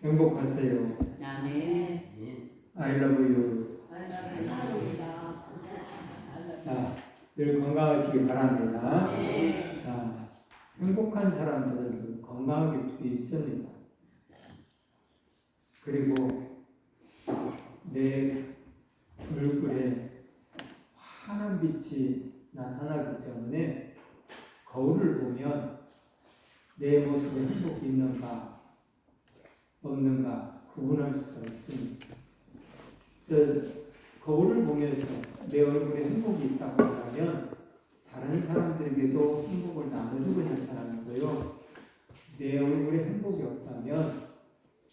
행복하세요. 아멘. I love you. 늘 건강하시기 바랍니다. 행복한 사람들은 건강하게 돼 있습니다. 그리고 내 얼굴에 환한 빛이 나타나기 때문에 거울을 보면 내 모습에 행복이 있는가 없는가 구분할 수가 있습니다. 거울을 보면서 내 얼굴에 행복이 있다고 한다면 다른 사람들에게도 행복을 나눠주고 있는 사람이고요. 내 얼굴에 행복이 없다면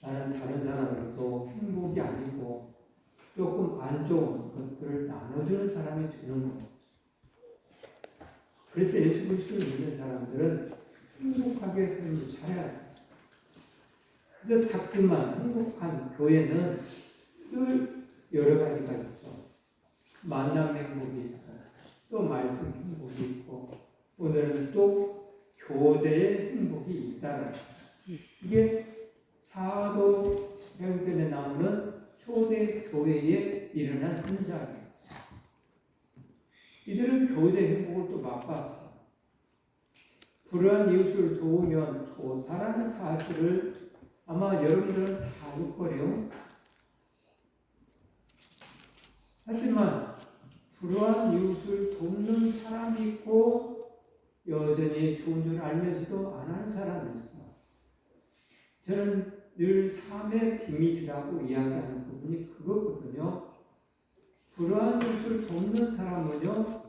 나는 다른 사람들도 행복이 아니고 조금 안 좋은 것들을 나눠주는 사람이 되는 거예요. 그래서 예수 그리스도를 믿는 사람들은 행복하게 삶을 살아야 돼요. 그래서 작지만 행복한 교회는 늘 여러 가지가 있죠. 만남 행복이 있고 또 말씀 행복이 있고 오늘은 또 교제의 행복이 있다는 거예요. 이게 사도행전에 나오는 초대 교회에 일어난 현상이에요. 이들은 교제 행복을 또 맛봤어요. 불우한 이웃을 도우면 좋다라는 사실을 아마 여러분들은 다 알 거예요. 하지만 불우한 이웃을 돕는 사람이 있고 여전히 좋은 줄 알면서도 안 하는 사람이 있어. 저는 늘 삶의 비밀이라고 이야기하는 부분이 그거거든요. 불우한 이웃을 돕는 사람은요,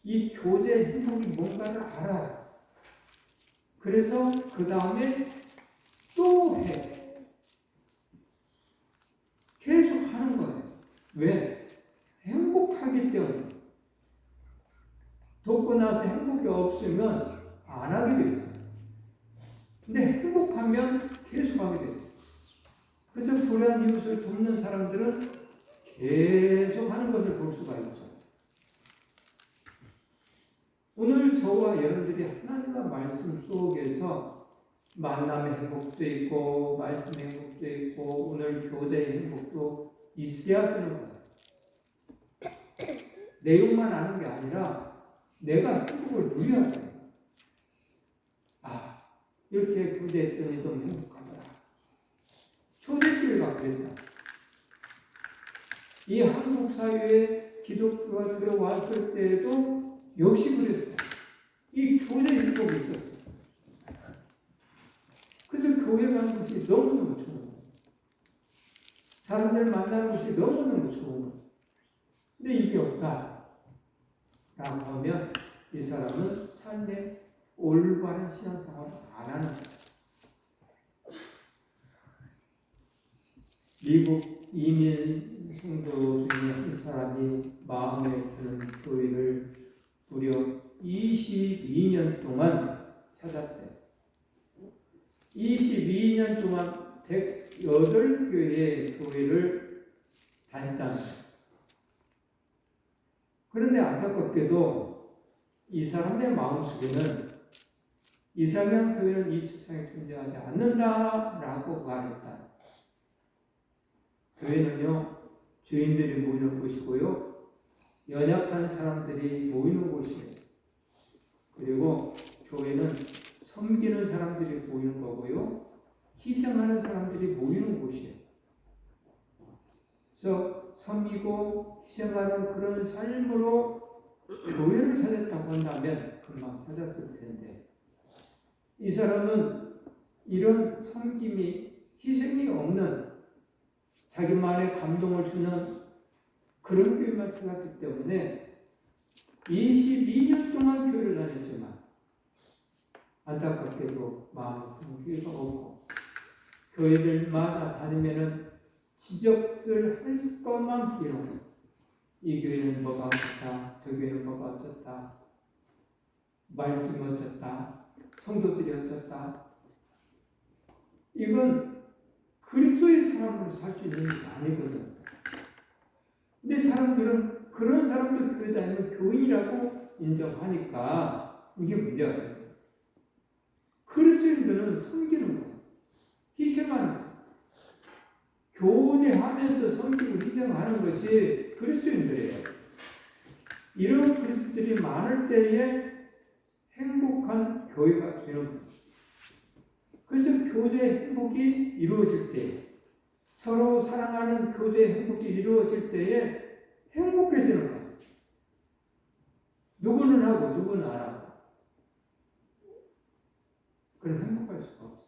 이 교제 행복이 뭔가를 알아요. 그래서 그 다음에 또 해. 계속 하는 거예요. 왜? 행복하기 때문에. 돕고 나서 행복이 없으면 안 하게 돼 있어요. 근데 행복하면 계속 하게 돼 있어요. 그래서 불우한 이웃을 돕는 사람들은 계속 하는 것을 볼 수가 있죠. 오늘 저와 여러분들이 하나님의 말씀 속에서 만남의 행복도 있고 말씀의 행복도 있고 오늘 교제의 행복도 있어야 되는 거예요. 내용만 아는 게 아니라 내가 행복을 누려야 돼요. 이렇게 구제했더니 너무 행복하더라. 초대교회가 그랬다. 이 한국 사회에 기독교가 들어왔을 때에도 역시 그랬어요. 이 교제 행복이 있었어요. 그래서 교회 가는 것이 너무너무 좋은 거예요. 사람들 만나는 것이 너무너무 좋은 거예요. 근데 이게 없다 라고 하면 이 사람은 삶의 올바른 신앙생활을 안 하는 거예요. 미국 이민 성도 중에 한 사람이 마음에 드는 교회를 무려 22년 동안 찾았대요. 22년 동안 108교회의 교회를 다녔다는 거예요. 그런데 안타깝게도 이 사람의 마음속에는 이상한 교회는 이 세상에 존재하지 않는다라고 말했다. 교회는요, 죄인들이 모이는 곳이고요, 연약한 사람들이 모이는 곳이에요. 그리고 교회는 섬기는 사람들이 모이는 거고요, 희생하는 사람들이 모이는 곳이에요. 그래서 섬기고 희생하는 그런 삶으로 교회를 찾았다고 한다면 금방 찾았을 텐데, 이 사람은 이런 섬김이 희생이 없는 자기만의 감동을 주는 그런 교회만 찾았기 때문에 22년 동안 교회를 다녔지만 안타깝게도 마음에 드는 교회가 없고 교회들마다 다니면은 지적을 할 것만 비록 이 교회는 뭐가 어쩌다, 저 교회는 뭐가 어쩌다, 말씀이 어쩌다, 성도들이 어쩌다. 이건 그리스도의 사람으로 살 수 있는 게 아니거든. 근데 사람들은 그런 사람들 교회 다니면 교인이라고 인정하니까 이게 문제가 돼요. 그리스도인들은 섬기는 거예요. 희생하는 거예요. 교제하면서 섬기고 희생하는 것이 그리스도인들이에요. 이런 그리스도들이 많을 때에 행복한 교회가 되는 거예요. 그래서 교제 행복이 이루어질 때, 서로 사랑하는 교제 행복이 이루어질 때에 행복해지는 거예요. 누구는 하고 누구는 안 하고. 그럼 행복할 수가 없어요.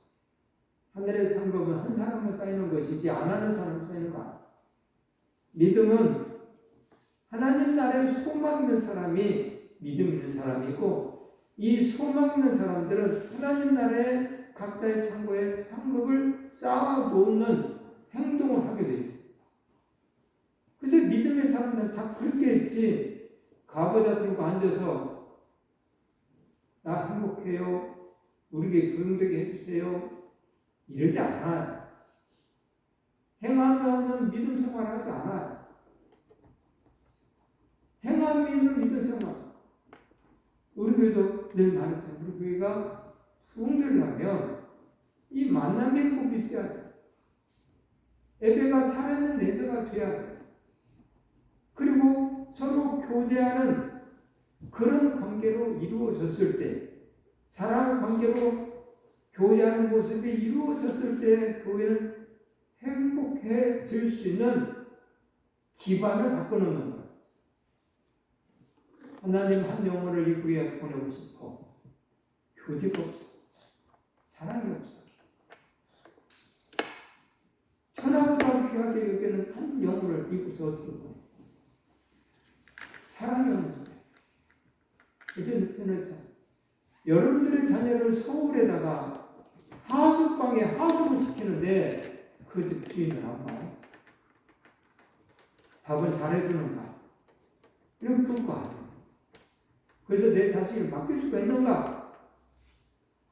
하늘의 상급은 한 사람만 쌓이는 것이지 안 하는 사람 쌓이는 거 아니에요. 믿음은 하나님 나라에 소망 있는 사람이 믿음 있는 사람이고, 이 소망 있는 사람들은 하나님 나라에 각자의 창고에 상급을 쌓아놓는 행동을 하게 돼 있습니다. 그래서 믿음의 사람들은 다 그렇게 했지, 가보자 들고 앉아서 나 행복해요, 우리에게 부용되게 해주세요, 이러지 않아요. 행하면 믿음 생활하지 않아요. 행함이 있는 믿음 생활. 우리 교회도 늘 말했잖아요. 우리 교회가 부흥되려면 이 만남의 행복이 있어야 돼요. 예배가 살아있는 예배가 돼야 돼요. 그리고 서로 교제하는 그런 관계로 이루어졌을 때, 사랑 관계로 교제하는 모습이 이루어졌을 때 교회는 행복해질 수 있는 기반을 바꿔놓는 거예요. 하나님 한 영혼을 이 교회에 보내고 싶어. 교제가 없어. 사랑이 없어. 천하보다 귀하게 여기는 한 영혼을 이곳에 어떻게 보내? 사랑이 없는 거예요. 이제 느껴냈잖아요. 여러분들의 자녀를 서울에다가 하숙방에 하숙을 시키는데 그 집 주인은 안 봐요. 밥은 잘해주는가? 이런 거 아니에요. 그래서 내 자식을 맡길 수가 있는가?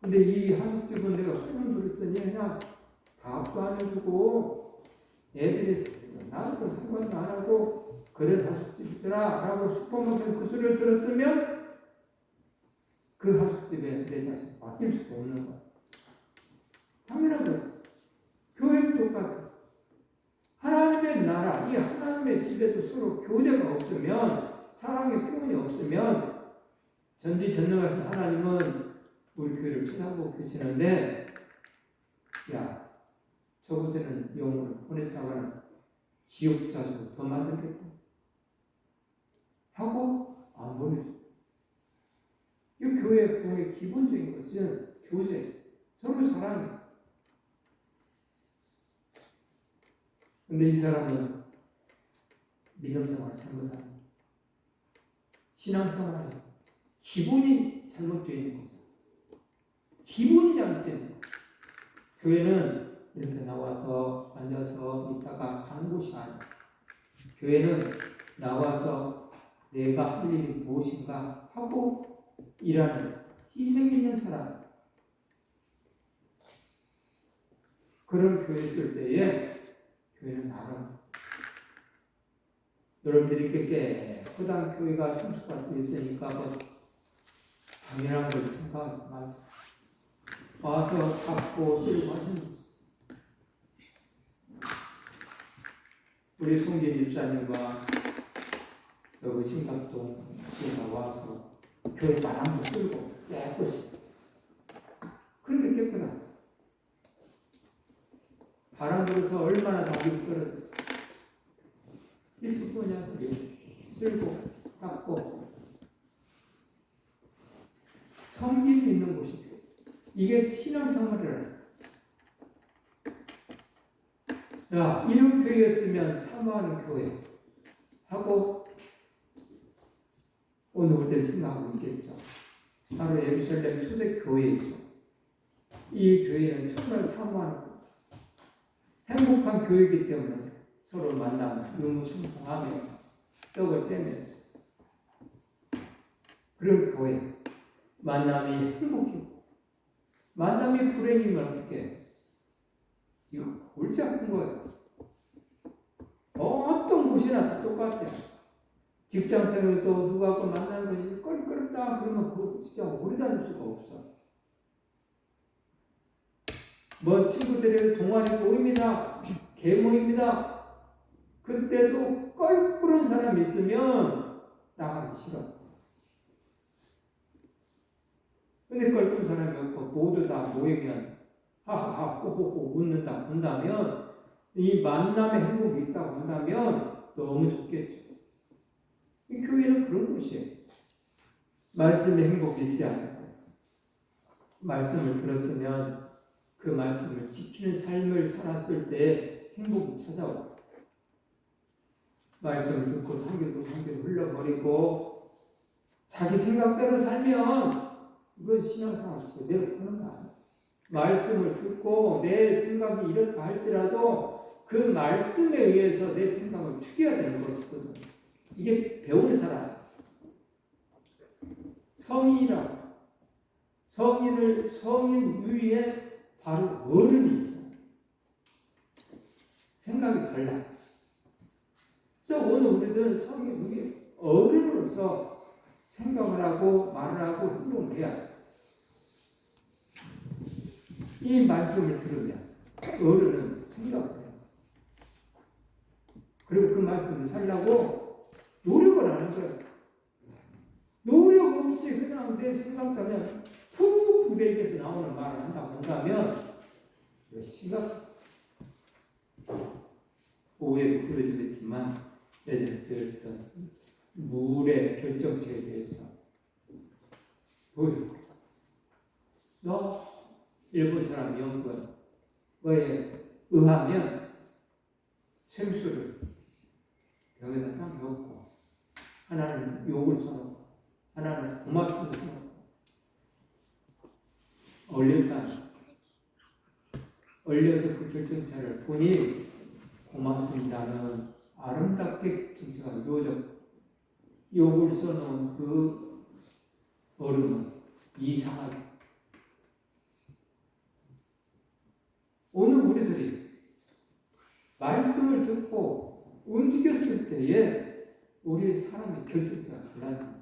근데 이 하숙집은 내가 소문 들었더니 그냥 밥도 안 해주고 애들이 나하고 상관도 안 하고 그래 하숙집이더라 라고 슈퍼마켓 그 소리를 들었으면 그 하숙집에 내 자식 맡길 수가 없는 거야. 당연한 거죠. 교회도 똑같아. 하나님의 나라, 이 하나님의 집에도 서로 교제가 없으면, 사랑의 표현이 없으면, 전지전능하신 하나님은 우리 교회를 쳐다보고 계시는데, 야, 저곳에는 영혼을 보냈다가는 지옥 자식을 더 만들겠다 하고 안 보내줘. 이 교회 부흥의 기본적인 것은 교제, 서로 사랑이에요. 근데 이 사람은 믿음생활을 잘못합니다. 신앙생활에 기본이 잘못되어 있는 거죠. 기본이 잘못되어 있는 거죠. 교회는 이렇게 나와서 앉아서 있다가 가는 곳이 아니에요. 교회는 나와서 내가 할 일이 무엇인가 하고 일하는 희생 있는 사람. 그런 교회 있을 때에 교회는 나가. 여러분들이 깨끗한 교회가 청소가 되어 있으니까 뭐 당연한 걸 생각하지 마세요. 와서 닦고 쓸고 하시는 거죠. 우리 송진 집사님과 여기 신각동 씨가 와서 교회 바람도 쓸고 깨끗이 그렇게 깨끗하다. 바람 불어서 얼마나 낙이 떨어졌어. 일뿐이야 소리 쓸고 닦고 섬김이 있는 곳이죠. 이게 신앙생활이라. 야, 이런 교회였으면 사모하는 교회 하고 오늘 올 때 생각하고 있겠죠. 바로 예루살렘 초대 교회이죠. 이 교회는 정말 사모하는 행복한 교회이기 때문에 서로 만나면 유무상통하면서 떡을 떼면서 그런 교회 만남이 행복해요. 만남이 불행이면 어떻게 해? 이거 골치 아픈 거예요. 어떤 곳이나 다 똑같아요. 직장생활도 누구하고 만나는 것이 껄끄럽다 그러면 그거 진짜 오래 다닐 수가 없어. 뭐 친구들이 동아리 모임이다. 계모입니다. 그때도 껄끄러운 사람이 있으면 나가기 싫어. 근데 껄끄러운 사람이 없고 모두 다 모이면 하하하 호호호 웃는다 본다면 이 만남의 행복이 있다고 한다면 너무 좋겠죠. 이 교회는 그런 곳이에요. 말씀의 행복이 있어야 합니다. 말씀을 들었으면 그 말씀을 지키는 삶을 살았을 때 행복이 찾아와요. 말씀을 듣고 한 길로 흘러버리고 자기 생각대로 살면 이건 신앙생활 제대로 하는 거 아니에요. 말씀을 듣고 내 생각이 이렇다 할지라도 그 말씀에 의해서 내 생각을 추겨야 되는 것이거든요. 이게 배우는 사람. 성인이라고. 성인 위에 바로 어른이 있어요. 생각이 달라요. 그래서 오늘 우리들은 성인 위에 어른으로서 생각을 하고 말을 하고 행동을 해야 돼요. 이 말씀을 들으면 어른은 생각을 해요. 그리고 그 말씀을 살려고 노력을 하는 거예요. 노력 없이 그냥 내 생각하면 푹 내 입에서 나오는 말을 한다고 한다면 심각 오해도 그려지겠지만 예전에 배웠던 물의 결정체에 대해서 보여요. 너 일본 사람 연구에 의하면 생수를 병에다 딱 넣고 하나는 욕을 써놓고 하나는 고맙다고 써놓고 얼려서 그 결정체를 보니 고맙습니다는 아름답게 결정체가 이루어졌고 욕을 써놓은 그 얼음은 이상하게 오늘 우리들이 말씀을 듣고 움직였을 때에 우리의 사람의 결정체가 달라집니다.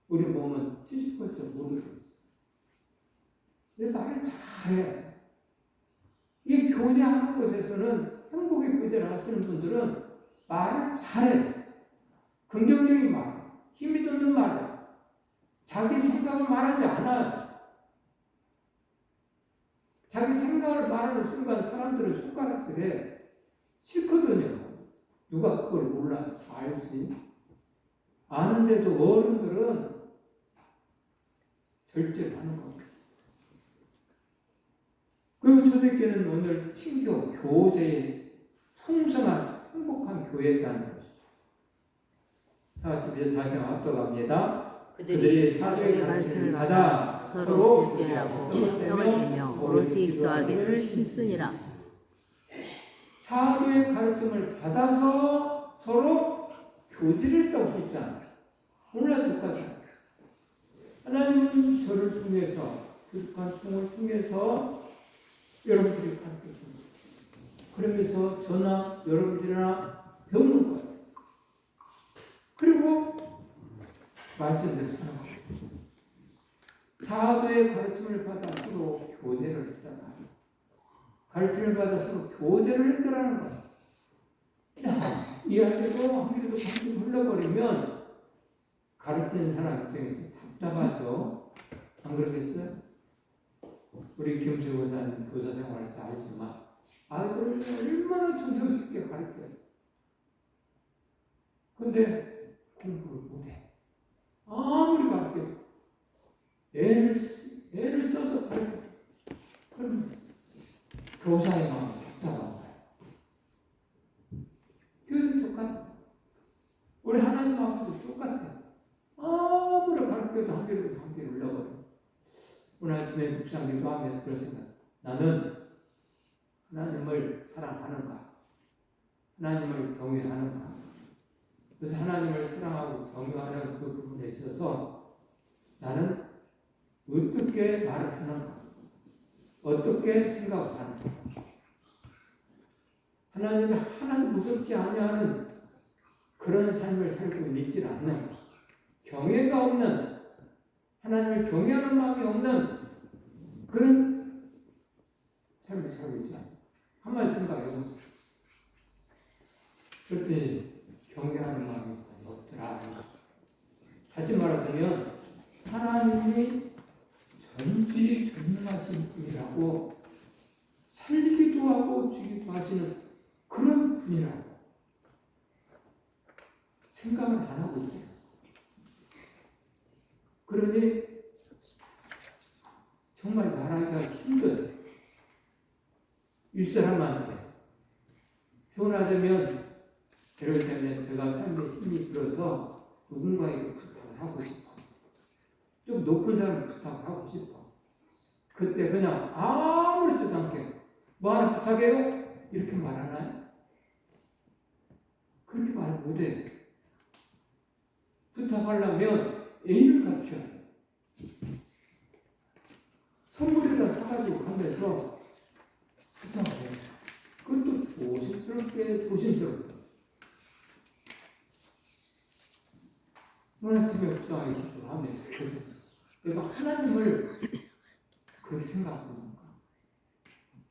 우리 몸은 70% 모르고 있어요. 내 말을 잘해. 이 교제하는 곳에서는 행복의 교제를 하시는 분들은 말을 잘해. 긍정적인 말, 힘이 돋는 말, 자기 생각을 말하지 않아요. 자기 생각을 말하는 순간 사람들은 손가락질해. 싫거든요. 누가 그걸 몰라 알지. 아는데도 어른들은 절제를 하는 겁니다. 그리고 초대교회는 오늘 친교, 교제의 풍성한 행복한 교회였다는 것이죠. 다시 압도갑니다. 그들이 사도의 가르침을 받아 서로 교제하고 떡을 베며 오로지 기도하기를 힘쓰니라. 사도의 가르침을 받아서 서로 교제를 했다고 수 있잖아요. 오늘날 똑같아요. 하나님은 저를 통해서 부족한 통을 통해서 여러분들이 가르쳐줍니다. 그러면서 저나 여러분들이나 배우는 거예요. 그리고 말씀대로 사는 거예요. 사도의 가르침을 받아 서로 교제를 했다가 가르침을 받아 서로 교제를 했다라는 거예요. 이야기도 한 길도 감정 흘러버리면 가르치는 사람 입장에서 답답하죠. 안 그러겠어요? 우리 김수 교사는 교사 생활에서 알지만 아이들을 얼마나 정성스럽게 가르쳐요. 근데 공부를 못해. 아무리 가르쳐도 애를 써서 가르쳐. 그럼 교사의 마음이 답답한 거예요. 교회도 똑같아요. 우리 하나님 마음도 똑같아요. 아무리 가르쳐도 한 개로 흘러버려요. 오늘 아침에 묵상 기도하면서 그런 생각. 나는 하나님을 사랑하는가? 하나님을 경외하는가? 그래서 하나님을 사랑하고 경외하는 그 부분에 있어서 나는 어떻게 말을 하는가? 어떻게 생각을 하는가? 하나님이 하나도 무섭지 아니하는 그런 삶을 살고 있지 않는 경외가 없는 하나님을 경외하는 마음이 없는 그런 삶을 살고 있지 않아요. 한번 생각해 보세요. 하나님이 전지전능하신 분이라고 살기도 하고 주기도 하시는 그런 분이라고 생각을 안 하고 있대요. 그러니 정말 말하기가 힘든 윗사람한테 표현하자면 그럴 때는 제가 삶에 힘이 들어서 누군가에게 부탁을 하고 싶어. 좀 높은 사람 부탁을 하고 싶어. 그때 그냥 아무렇지도 않게 뭐 하나 부탁해요? 이렇게 말하나요? 그렇게 말 못해. 부탁하려면 A를 갖춰야 돼. 선물에다 사가지고 가면서 부탁을 해. 그것도 조심스럽게. 오늘 아침에 묵상하기 기도하면서 내가 하나님을 그렇게 생각하는 건가?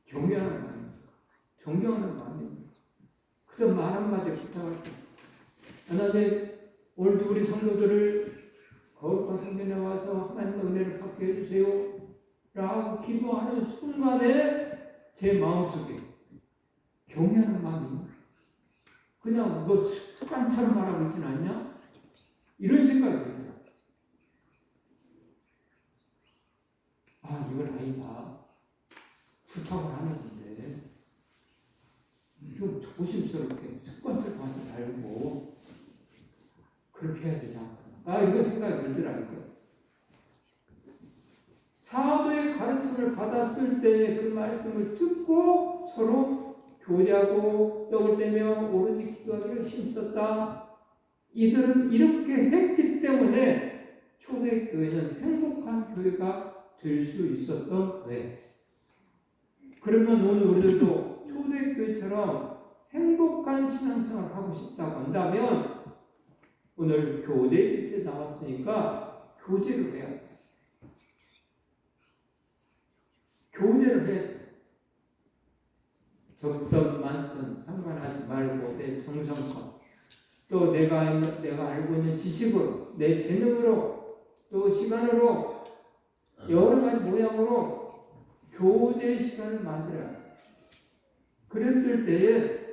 경외하는 마음입니까? 존경하는 마음입니까? 그래서 말 한마디 부탁할게. 하나님, 오늘도 우리 성도들을 거룩한 성전에 와서 하나님의 은혜를 받게 해주세요 라고 기도하는 순간에 제 마음속에 경외하는 마음입니다. 그냥 뭐 습관처럼 말하고 있지는 않냐? 이런 생각이 들더라. 아, 이건 아니다. 부탁을 하는 건데 좀 조심스럽게 습관처럼 하지 말고 그렇게 해야 되지 않나. 이런 생각이 들더라고요. 사도의 가르침을 받았을 때 그 말씀을 듣고 서로 교제하고 떡을 떼며 오로지 기도하기를 힘썼다. 이들은 이렇게 했기 때문에 초대교회는 행복한 교회가 될 수 있었던 거예요. 그러면 오늘 우리들도 초대교회처럼 행복한 신앙생활을 하고 싶다고 한다면 오늘 교제에 나왔으니까 교제를 해야 돼. 교제를 해. 적든 많든 상관하지 말고 내 정성껏 또 내가 알고 있는 지식으로 내 재능으로 또 시간으로 여러 가지 모양으로 교제 시간을 만들어야 돼. 그랬을 때에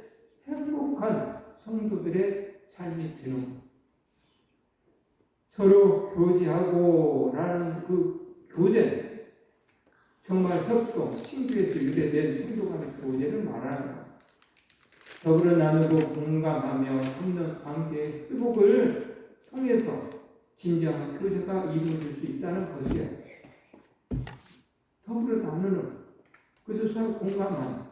행복한 성도들의 삶이 되는 거예요. 서로 교제하고 라는 그 교제 정말 협동, 친교에서 유래된 성도 간의 교제를 말하는 것. 더불어 나누고 공감하며 돕는 관계의 회복을 통해서 진정한 교제가 이루어질 수 있다는 것이에요. 더불어 나누는, 그래서 서로 공감하는,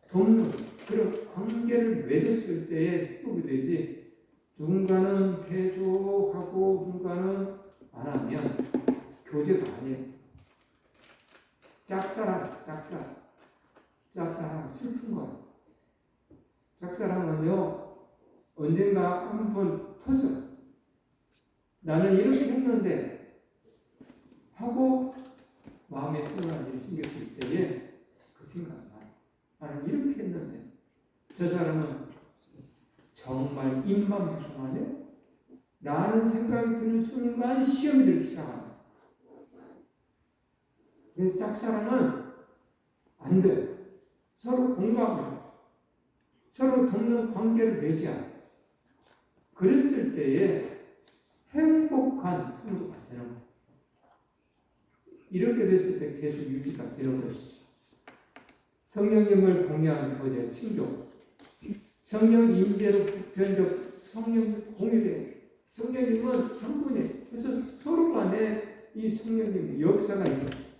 돕는 그런 관계를 맺었을 때에 회복이 되지 누군가는 계속하고 누군가는 안 하면 교제가 아니에요. 짝사랑 슬픈 거예요. 짝사랑은요 언젠가 한번 터져. 나는 이렇게 했는데 하고 마음에 서운한 일이 생겼을 때에 그 생각이 나요. 나는 이렇게 했는데 저 사람은 정말 입만 무성하네? 라는 생각이 드는 순간 시험이 들기 시작합니다. 그래서 짝사랑은 안 돼요. 서로 공감하고 서로 돕는 관계를 맺어야 돼. 그랬을 때에 행복한 성도가 되는 거예요. 이렇게 됐을 때 계속 유지가 되는 것이죠. 성령님을 공유하는 교제, 친교. 성령 임재로 변적 성령 공유돼. 성령님은 성분이. 그래서 서로 간에 이 성령님의 역사가 있어요.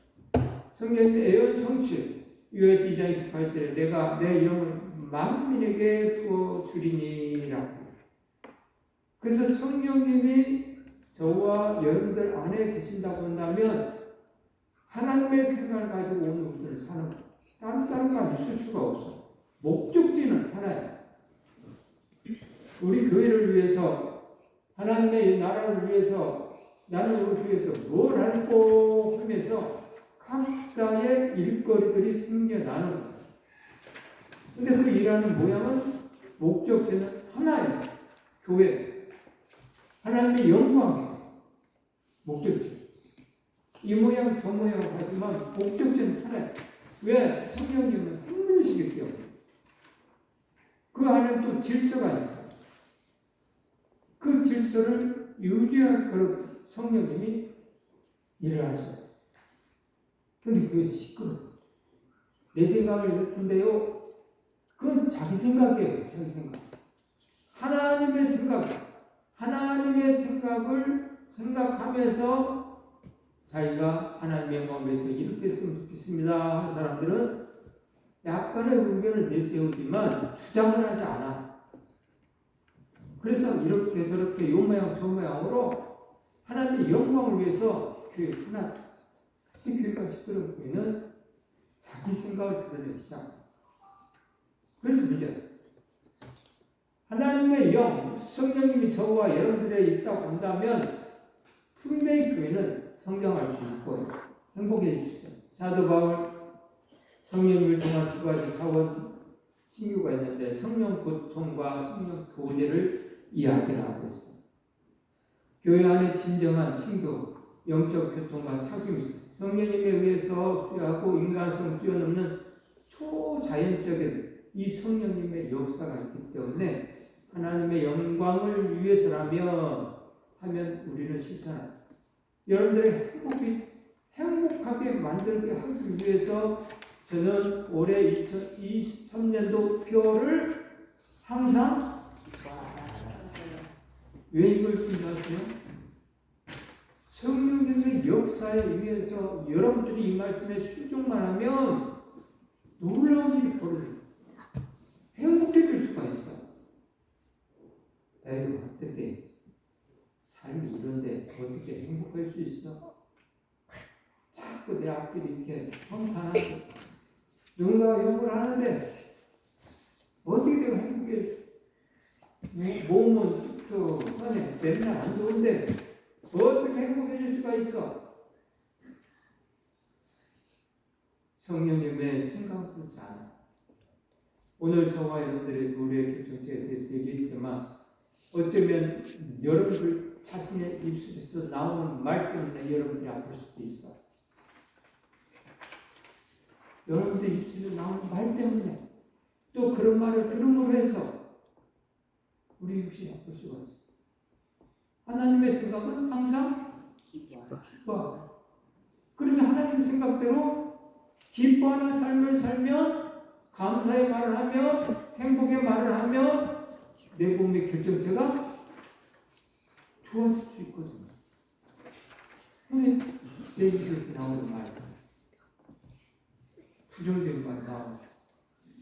성령님의 애언 성취. 유에스 2장 28절에 내가 내 이름을 만민에게 부어주리니라. 그래서 성령님이 저와 여러분들 안에 계신다고 한다면 하나님의 생각을 가지고 오늘 우리를 사는 거예요. 다른 거 있을 수가 없어. 목적지는 하나예요. 우리 교회를 위해서 하나님의 나라를 위해서 나는 우리 위해서 뭘 할고 하면서 각자의 일거리들이 생겨나는 거예요. 근데 그 일하는 모양은 목적지는 하나예요. 교회. 하나님의 영광이에요. 목적지. 이 모양 저 모양 하지만 목적지는 하나예요. 왜? 성령님은 한 분이시기 때문에. 그 안에 또 질서가 있어요. 그 질서를 유지할 그런 성령님이 일을 하세요. 근데 그게 시끄러워. 내 생각을 했는데요. 그건 자기 생각이에요. 자기 생각. 하나님의 생각을 생각하면서 자기가 하나님의 마음에서 이렇게 했으면 좋겠습니다 하는 사람들은 약간의 의견을 내세우지만 주장을 하지 않아. 그래서 이렇게 저렇게 요 모양 저 모양으로 하나님의 영광을 위해서 교회 하나, 교회가 시끄럽고는 자기 생각을 드러내기 시작합니다. 그래서 문제다. 하나님의 영, 성령님이 저와 여러분들에 있다고 한다면 분명히 교회는 성장할 수 있고 행복해 주세요. 사도 바울 성령님을 통한 두 가지 차원 신규가 있는데 성령 고통과 성령 교제를 이야기하고 있어요. 교회 안에 진정한 신교, 영적 교통과 사귐이 있어요. 성령님에 의해서 수여하고 인간성 뛰어넘는 초자연적인 이 성령님의 역사가 있기 때문에 하나님의 영광을 위해서라면 하면 우리는 실천합니다. 여러분들의 행복하게 만들게 하기 위해서 저는 올해 2023년도 표를 항상 왜 이걸 준비하세요? 성령님의 역사에 의해서 여러분들이 이 말씀에 수종만 하면 놀라운 일이 벌어져요. 행복해질 수가 있어. 에이, 어떻게 삶이 이런데 어떻게 행복할 수 있어? 자꾸 내 앞길이 이렇게 평탄하고 누군가가 욕을 하는데 어떻게 내가 행복해? 몸은 툭툭하네. 맨날 안 좋은데 어떻게 행복해질 수가 있어? 성령님의 생각은 그렇지 않아. 오늘 저와 여러분들의 우리의 결정체에 대해서 얘기했지만 어쩌면 여러분들 자신의 입술에서 나오는 말 때문에 여러분들이 아플 수도 있어. 여러분들 입술에서 나오는 말 때문에 또 그런 말을 들음으로 해서 우리 육신이 아플 수가 있어. 하나님의 생각은 항상 기뻐. 그래서 하나님 생각대로 기뻐하는 삶을 살면 감사의 말을 하며 행복의 말을 하며 내 몸의 결정체가 좋아질 수 있거든요. 근데 내 입에서 나오는 말, 부정적인 말이 나와서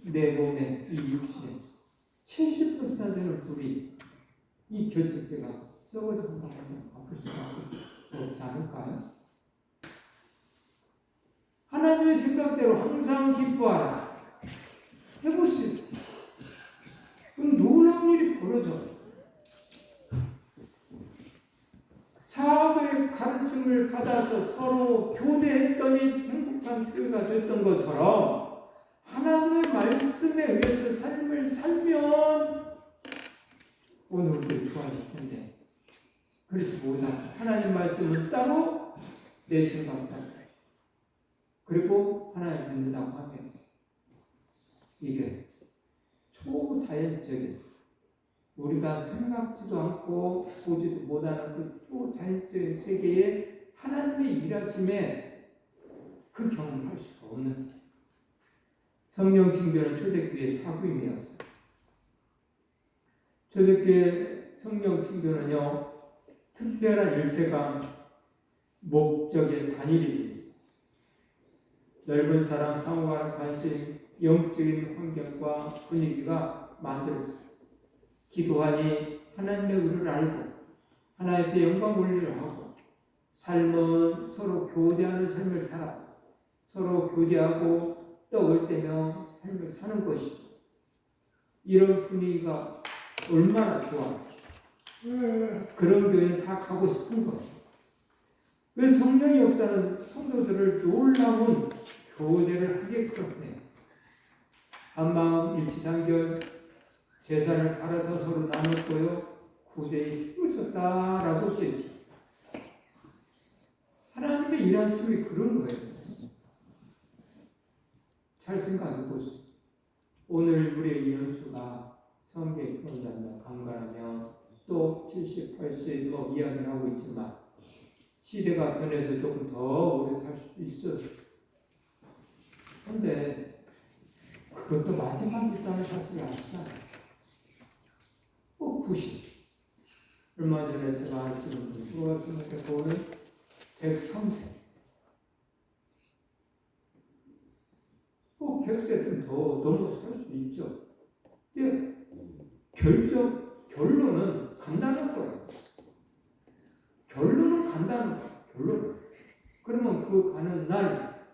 내 몸의 이 육신의 70% 되는 불이 이 결정체가 썩어져 간다고 하면 아플 수가 없지 않을까요? 하나님의 생각대로 항상 기뻐하라. 해보세요. 그럼 놀라운 일이 벌어져. 사도의 가르침을 받아서 서로 교대했더니 행복한 교회가 됐던 것처럼 하나님의 말씀에 의해서 삶을 살면 오늘 우리 좋아질 텐데. 그래서 뭐다? 하나님 말씀은 따로 내 생각 따로 그리고 하나님 믿는다고 하면 이게 초자연적인 우리가 생각지도 않고 보지도 못하는 그 초자연적인 세계에 하나님의 일하심에 그 경험을 할 수가 없는 성령 징조는 초대교회의 사구임이었어요. 초대교회 성령 징조는요 특별한 일체감 목적의 단일이 있어요. 넓은 사랑, 상호간의 관심, 영적인 환경과 분위기가 만들어졌어요. 기도하니 하나님의 의를 알고 하나님께 영광 올리려 하고 삶은 서로 교제하는 삶을 살아 서로 교제하고 떡을 떼며 삶을 사는 것이죠. 이런 분위기가 얼마나 좋아. 그런 교회는 다 가고 싶은 거예요. 그 성령의 역사는 성도들을 놀라운 교제를 하게끔 해요. 한마음 일치단결 재산을 팔아서 서로 나눴고요. 구제에 힘을 썼다라고 써있어요. 하나님의 일하심이 그런 거예요. 잘 생각해 보세요. 오늘 우리의 연수가 성경 공부한다, 강간하며 또 70, 80 뭐 이야기를 하고 있지만 시대가 변해서 조금 더 오래 살 수도 있어요. 그런데 그것도 마지막이 있다는 사실을 아시잖아요. 꼭 90. 얼마 전에 제가 아시는 분, 수고하시는데 그거는 103세. 꼭 100세 좀 더 넘어 살 수도 있죠. 근데 결론은 간단한 거예요. 결론은 간단한 거예요. 결론은. 그러면 그 가는 날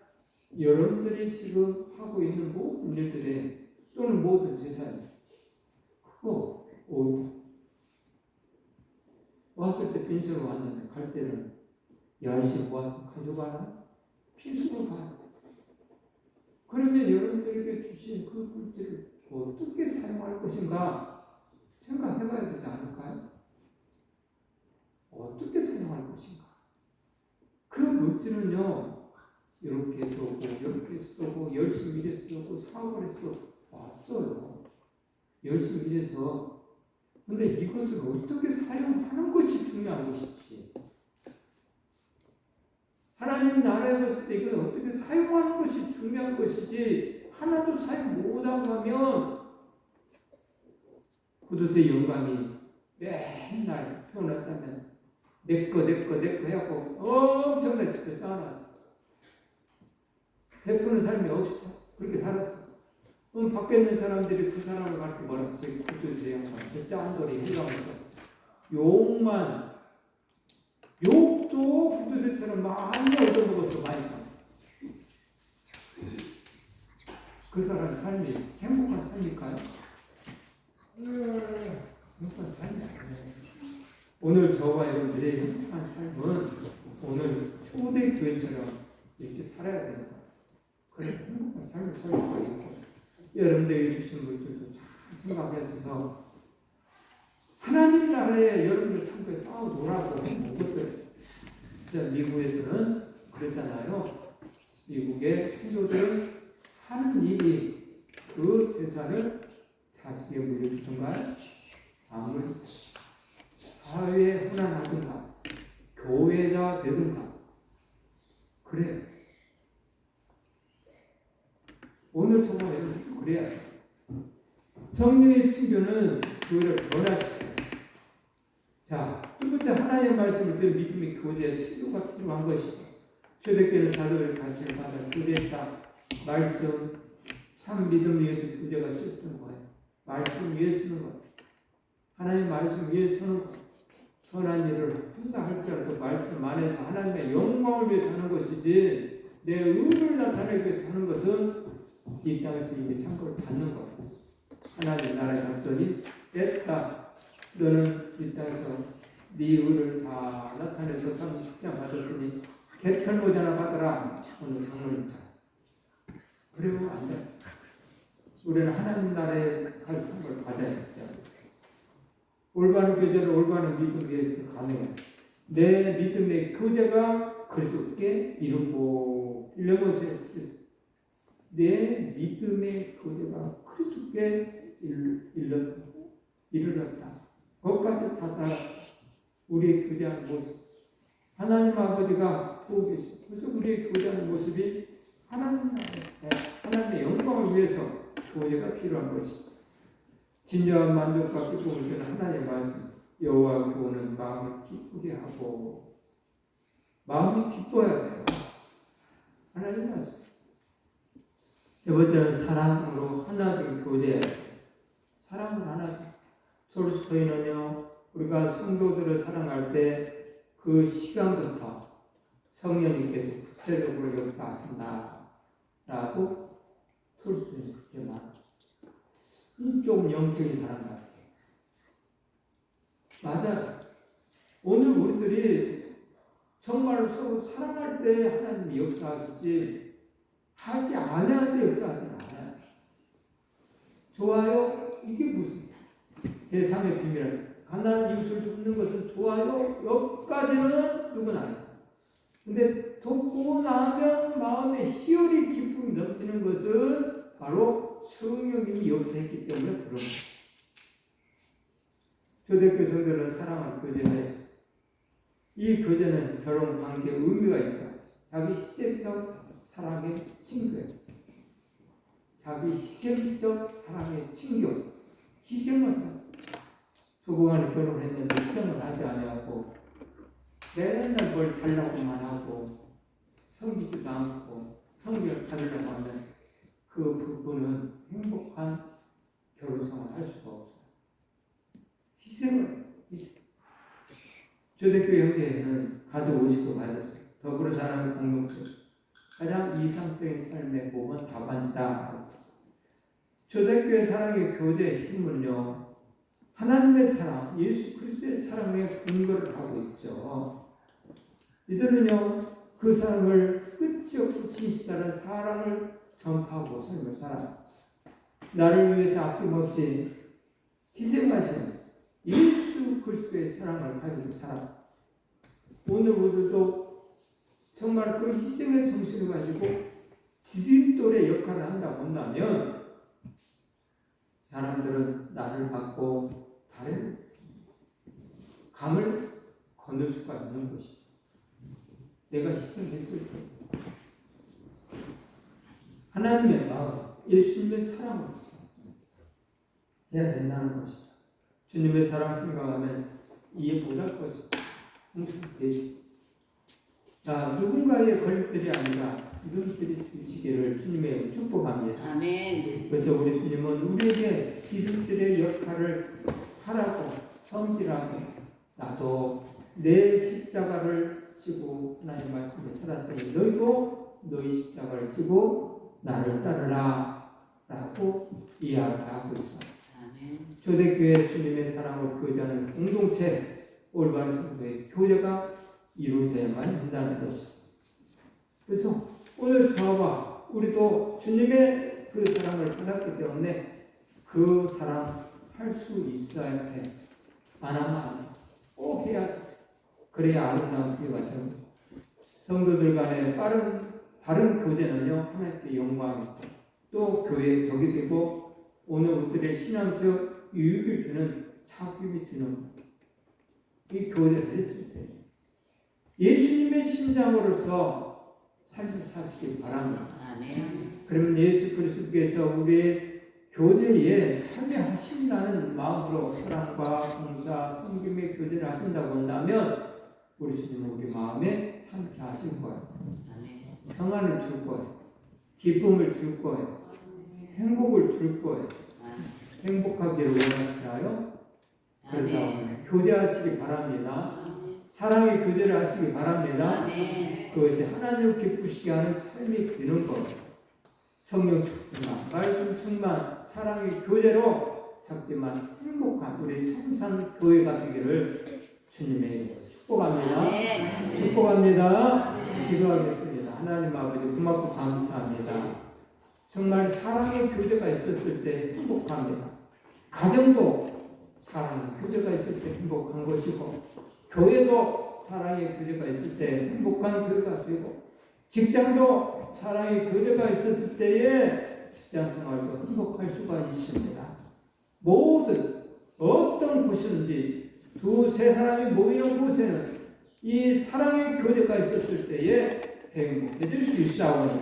여러분들이 지금 하고 있는 모든 일들에 또는 모든 재산이 그거 왔을 때 빈손으로 왔는데 갈 때는 열심히 모아서 가져가나? 빈손으로 가요. 그러면 여러분들에게 주신 그 물질을 어떻게 사용할 것인가 생각해 봐야 되지 않을까요? 어떻게 사용할 것인가? 그 물질은요, 이렇게 쓰고, 이렇게 쓰고, 열심히 일해서 쓰고, 사업을 해서 왔어요. 열심히 일해서. 근데 이것을 어떻게 사용하는 것이 중요한 것이지. 하나님 나라에 갔을 때 이걸 어떻게 사용하는 것이 중요한 것이지, 하나도 사용 못하고 하면, 그것의 영감이 맨날 표현하자면, 내꺼 해갖고 엄청나게 집에 쌓아놨어. 베푸는 삶이 없어. 그렇게 살았어. 그럼 밖에 있는 사람들이 그 사람을 갖고 뭐라고 저기 구두쇠 양반, 저 짠돌이 해가면서 욕도 구두쇠처럼 많이 얻어먹었어. 많이 사. 그 사람의 삶이 행복한 삶일까요? 행복한 삶이 아니에요. 오늘 저와 여러분들의 행복한 삶은 오늘 초대교회처럼 이렇게 살아야 되는 거예요. 그래 행복한 삶을 살 수가 있고 여러분들이 주신 물질도 잘 생각해서 하나님 나라에 여러분들 참고에 싸워 놀라고 것들 진짜 미국에서는 그렇잖아요. 미국의 성도들은 하는 일이 그 재산을 자식에 물려주든가 아무리 사회에 혼란하든가 교회가 되든가 그래. 오늘 저와 여러분 그래야 돼. 성령의 친교는 교회를 변화시켜요. 자, 두 번째 하나님의 말씀을 들은 믿음의 교제에 친교가 필요한 것이죠. 초대교회는 사도의 가르침을 받아 교제했다. 말씀, 참 믿음 위에서 교제가 시작되는 거예요. 말씀 위에 서는 거예요. 하나님의 말씀 위에 서는 거예요. 선한 일을 한다 할지라도 말씀 안에서 하나님의 영광을 위해서 하는 것이지 내 의를 나타내기 위해서 하는 것은 이 땅에서 이미 상급을 받는 거예요. 하나님 나라에 갔더니 됐다. 너는 이 땅에서 네 의를 다 나타내서 상장 받았으니 개털 모자 하나 받아라. 오늘 장로님 차. 그러면 안 돼. 우리는 하나님 나라에 갈 상급을 받아야 돼. 올바른 교제를 올바른 믿음 위에서 가능해. 내 믿음의 교제가 그리스도께 이루고 빌레몬스에서 내 믿음의 교제가 그리스도께 이르렀다. 거기까지 다 따라 우리의 교제하는 모습. 하나님 아버지가 보고 계십니다. 그래서 우리의 교제하는 모습이 하나님의 영광을 위해서 교제가 필요한 것입니다. 진정한 만족과 기쁨을 주는 하나님의 말씀. 여호와 교훈은 마음을 기쁘게 하고 마음이 기뻐야 돼요. 하나님의 말씀. 세 번째는 사랑으로 하나된 교제. 사랑으로 하나된. 톨스토이는요, 우리가 성도들을 사랑할 때 그 시간부터 성령님께서 구체적으로 역사하신다. 라고 톨스토이는 그렇게 말합니다. 좀 영적인 사람 같아요. 맞아요. 오늘 우리들이 정말 서로 사랑할 때 하나님이 역사하시지 하지 않을 때 역사하지 않아요. 좋아요? 이게 무슨 제3의 비밀. 가난한 이웃을 돕는 것은 좋아요? 여기까지는 누구나 해요. 근데 돕고 나면 마음에 희열이 기쁨이 넘치는 것은 바로 성령님이 역사했기 때문에 그런 거예요. 초대교회 성도는 사랑을 교제하였어요. 이 교제는 결혼 관계에 의미가 있어요. 자기 희생적 사랑의 친교예요. 자기 희생적 사랑의 친교. 희생을 부부간에 결혼했는데 희생을 하지 아니하고 맨날 뭘 달라고만 하고 섬기지도 않고 성경을 가지려고 하면 그 부부는 행복한 결혼생활을 할 수가 없어요. 희생. 초대교회 형제는 가족 의식도 가졌어요. 더불어 자라는 공동체였어요. 가장 이상적인 삶의 복은 다반지다. 초대교회 사랑의 교제의 힘은요, 하나님의 사랑, 예수 그리스도의 사랑에 근거를 하고 있죠. 이들은요, 그 사랑을 끝이 없고 진실한 사랑을 전파하고 삶을 살아요. 나를 위해서 아낌없이 희생하신 예수 그리스도의 사랑을 가지고 살아. 오늘 우리도 정말 그 희생의 정신을 가지고 디딤돌의 역할을 한다고 한다면 사람들은 나를 받고 다른 강을 건널 수가 있는 것이죠. 내가 희생했을 때 하나님의 마음, 예수님의 사랑으로서 해야 된다는 것이죠. 주님의 사랑 생각하면 이해 못할 것이죠. 되죠. 자, 누군가의 걸림들이 아니라 기름들이 주시기를 주님의 축복합니다. 아멘. 그래서 우리 주님은 우리에게 기름들의 역할을 하라고 섬기라고 나도 내 십자가를 지고 하나님 말씀에 살았으니 너희도 너희 십자가를 지고 나를 따르라 라고 이야기하고 있습니다. 초대교회 주님의 사랑을 교제하는 공동체 올바른 성도의 교제가 이루어져야만 한다는 것입니다. 그래서 오늘 저와 우리도 주님의 그 사랑을 받았기 때문에 그 사랑 할 수 있어야 해. 안 하면 안 돼. 꼭 해야 돼. 그래야 아름다운 교회가 되는 거예요. 성도들 간의 바른 교제는요, 하나님께 영광이고 또 교회의 덕이 되고 오늘 우리들의 신앙적 유익을 주는 사귐이 되는 이 교제를 했을 때 예수님의 심장으로서 삶을 사시길 바랍니다. 아멘. 그러면 예수 그리스도께서 우리의 교제에 참여하신다는 마음으로 사랑과 봉사, 섬김의 교제를 하신다고 한다면 우리 주님은 우리 마음에 함께 하실 거예요. 평안을 줄 거예요. 기쁨을 줄 거예요. 행복을 줄 거예요. 행복하기를 원하시나요? 그렇다면 교제하시기 바랍니다. 사랑의 교제를 하시기 바랍니다. 그것이 하나님을 기쁘시게 하는 삶이 되는 거예요. 성령 충만, 말씀 충만, 사랑의 교제로 작지만 행복한 우리 성산교회가 되기를 주님의 이름으로 축복합니다. 축복합니다. 기도하겠습니다. 하나님 아버지 고맙고 감사합니다. 정말 사랑의 교제가 있었을 때 행복합니다. 가정도 사랑의 교제가 있을 때 행복한 것이고 교회도 사랑의 교제가 있을 때 행복한 교회가 되고 직장도 사랑의 교제가 있었을 때에 직장 생활도 행복할 수가 있습니다. 모든 어떤 곳이든지 두세 사람이 모이는 곳에는 이 사랑의 교제가 있었을 때에 행복해질 수 있사오니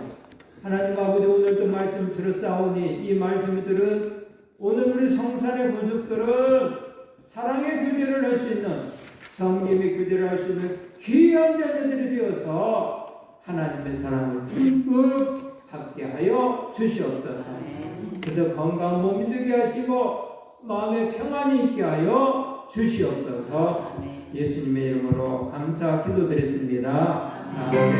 하나님 아버지 오늘도 말씀 들었사오니 이 말씀들은 오늘 우리 성산의 본속들은 사랑의 교제를 할 수 있는 성김의 교제를 할 수 있는 귀한 자녀들이 되어서 하나님의 사랑을 듬뿍 받게 하여 주시옵소서. 그래서 건강한 몸이 되게 하시고 마음에 평안이 있게 하여 주시옵소서. 예수님의 이름으로 감사 기도드렸습니다. 아멘.